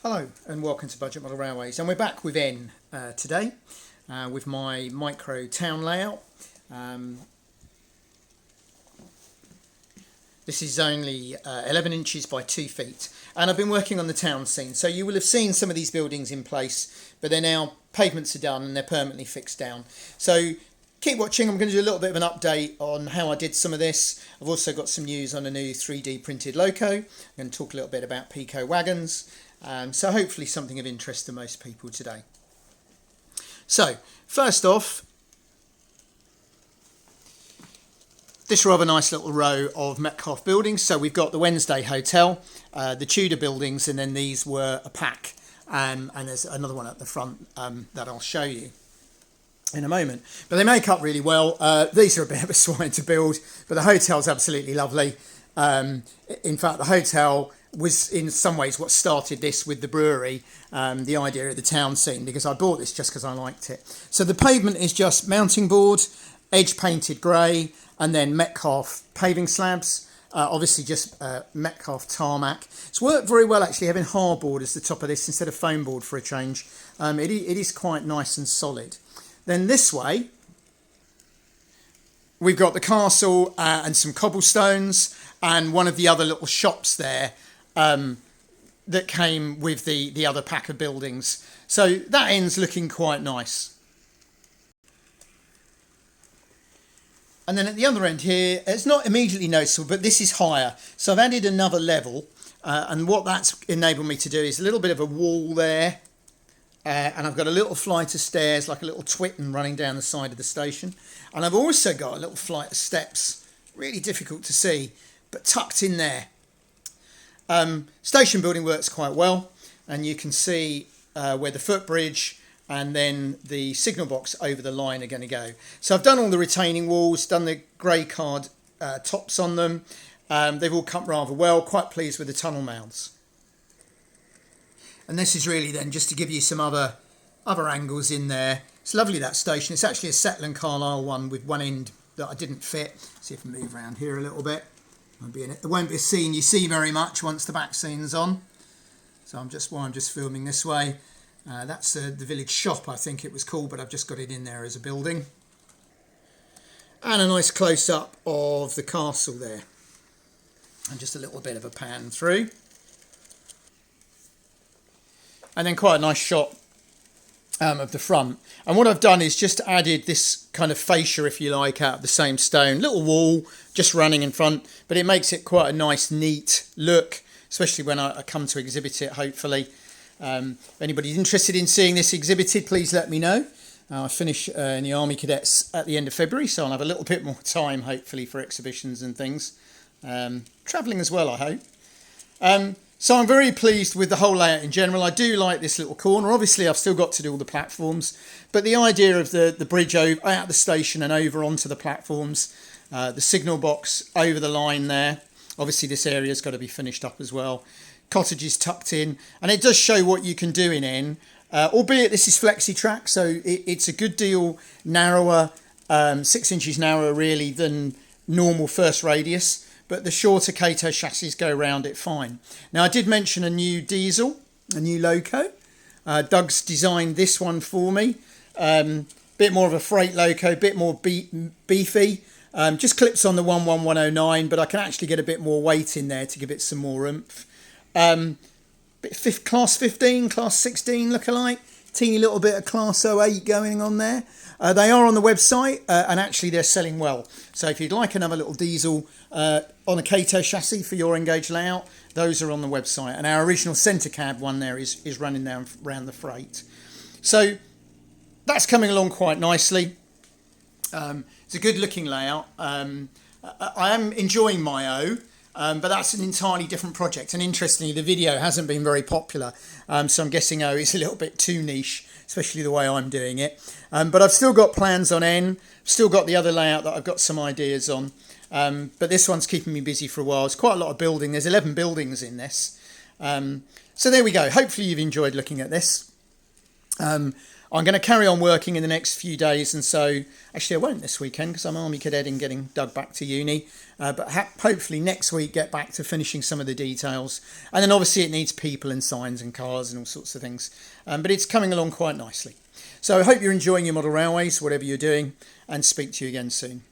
Hello and welcome to Budget Model Railways, and we're back with N today with my micro town layout. This is only 11 inches by 2 feet, and I've been working on the town scene, so you will have seen some of these buildings in place, but they're now, pavements are done and they're permanently fixed down. So keep watching. I'm going to do a little bit of an update on how I did some of this. I've also got some news on a new 3D printed loco. I'm going to talk a little bit about Pico wagons. So hopefully something of interest to most people today. So first off, this rather nice little row of Metcalfe buildings. So we've got the Wednesday Hotel, the Tudor buildings, and then these were a pack. And there's another one at the front that I'll show you in a moment. But they make up really well. These are a bit of a swine to build, but the hotel's absolutely lovely. In fact, the hotel was in some ways what started this with the brewery, the idea of the town scene, because I bought this just because I liked it. So the pavement is just mounting board, edge painted grey, and then Metcalfe paving slabs. Obviously just Metcalfe tarmac. It's worked very well actually having hardboard as the top of this instead of foam board for a change. It is quite nice and solid. Then this way we've got the castle and some cobblestones and one of the other little shops there that came with the other pack of buildings. So that end's looking quite nice. And then at the other end here, it's not immediately noticeable, but this is higher. So I've added another level, and what that's enabled me to do is a little bit of a wall there, and I've got a little flight of stairs, like a little twitten running down the side of the station. And I've also got a little flight of steps, really difficult to see, but tucked in there. Station building works quite well, and you can see where the footbridge and then the signal box over the line are going to go. So I've done all the retaining walls, done the grey card tops on them. They've all come rather well, quite pleased with the tunnel mouths. And this is really then just to give you some other angles in there. It's lovely, that station. It's actually a Settle & Carlisle one with one end that I didn't fit. See if I move around here a little bit. There won't be a scene you see very much once the back scene's on. So I'm just filming this way. That's the village shop, I think it was called, but I've just got it in there as a building. And a nice close-up of the castle there. And just a little bit of a pan through. And then quite a nice shot of the front. And what I've done is just added this kind of fascia, if you like, out of the same stone. Little wall just running in front, but it makes it quite a nice, neat look, especially when I come to exhibit it, hopefully. If anybody's interested in seeing this exhibited, please let me know. I finish in the Army Cadets at the end of February, so I'll have a little bit more time, hopefully, for exhibitions and things. Travelling as well, I hope. So I'm very pleased with the whole layout in general. I do like this little corner. Obviously, I've still got to do all the platforms, but the idea of the bridge over, out the station and over onto the platforms, the signal box over the line there. Obviously, this area's got to be finished up as well. Cottages tucked in, and it does show what you can do in N, albeit this is flexi track, so it's a good deal narrower, 6 inches narrower really than normal first radius. But the shorter Kato chassis go around it fine. Now I did mention a new diesel, a new loco. Doug's designed this one for me. Bit more of a freight loco, bit more beefy. Just clips on the 11109, but I can actually get a bit more weight in there to give it some more oomph. Class 15, class 16 look-alike. Teeny little bit of class 08 going on there. They are on the website and actually they're selling well. So if you'd like another little diesel on a Kato chassis for your engaged layout, those are on the website. And our original centre cab one there is running down around the freight. So that's coming along quite nicely. It's a good looking layout. I am enjoying my O. But that's an entirely different project, and interestingly the video hasn't been very popular, so I'm guessing it's a little bit too niche, especially the way I'm doing it, but I've still got plans on N, still got the other layout that I've got some ideas on, but this one's keeping me busy for a while. It's quite a lot of building. There's 11 buildings in this, so there we go. Hopefully you've enjoyed looking at this. I'm going to carry on working in the next few days, and so actually I won't this weekend because I'm army cadetting, getting dug back to uni. But hopefully next week get back to finishing some of the details, and then obviously it needs people and signs and cars and all sorts of things. But it's coming along quite nicely. So I hope you're enjoying your model railways, whatever you're doing, and speak to you again soon.